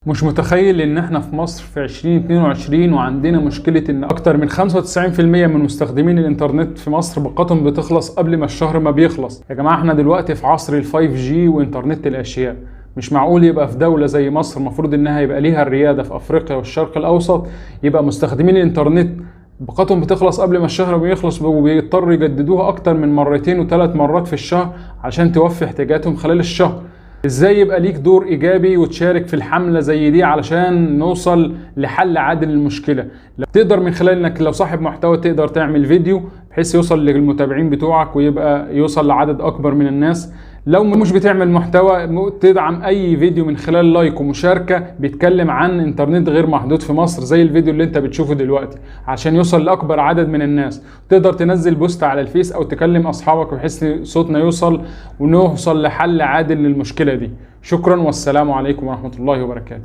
مش متخيل ان احنا في مصر في 2022 وعندنا مشكلة ان اكتر من 95% من مستخدمين الانترنت في مصر باقاتهم بتخلص قبل ما الشهر ما بيخلص. يا جماعة احنا دلوقتي في عصر ال 5G وانترنت الاشياء. مش معقول يبقى في دولة زي مصر المفروض انها يبقى ليها الريادة في افريقيا والشرق الاوسط يبقى مستخدمين الانترنت باقاتهم بتخلص قبل ما الشهر بيخلص وبيضطروا يجددوها اكتر من مرتين وثلاث مرات في الشهر عشان توفي احتياجاتهم خلال الشهر. ازاي يبقى ليك دور ايجابي وتشارك في الحملة زي دي علشان نوصل لحل عادل للمشكلة؟ تقدر من خلال انك لو صاحب محتوى تقدر تعمل فيديو بحيث يوصل للمتابعين بتوعك ويبقى يوصل لعدد اكبر من الناس. لو مش بتعمل محتوى تدعم اي فيديو من خلال لايك ومشاركة بيتكلم عن انترنت غير محدود في مصر زي الفيديو اللي انت بتشوفه دلوقتي عشان يوصل لاكبر عدد من الناس. تقدر تنزل بوست على الفيس او تكلم اصحابك بحيث صوتنا يوصل ونوصل لحل عادل للمشكلة دي. شكرا والسلام عليكم ورحمة الله وبركاته.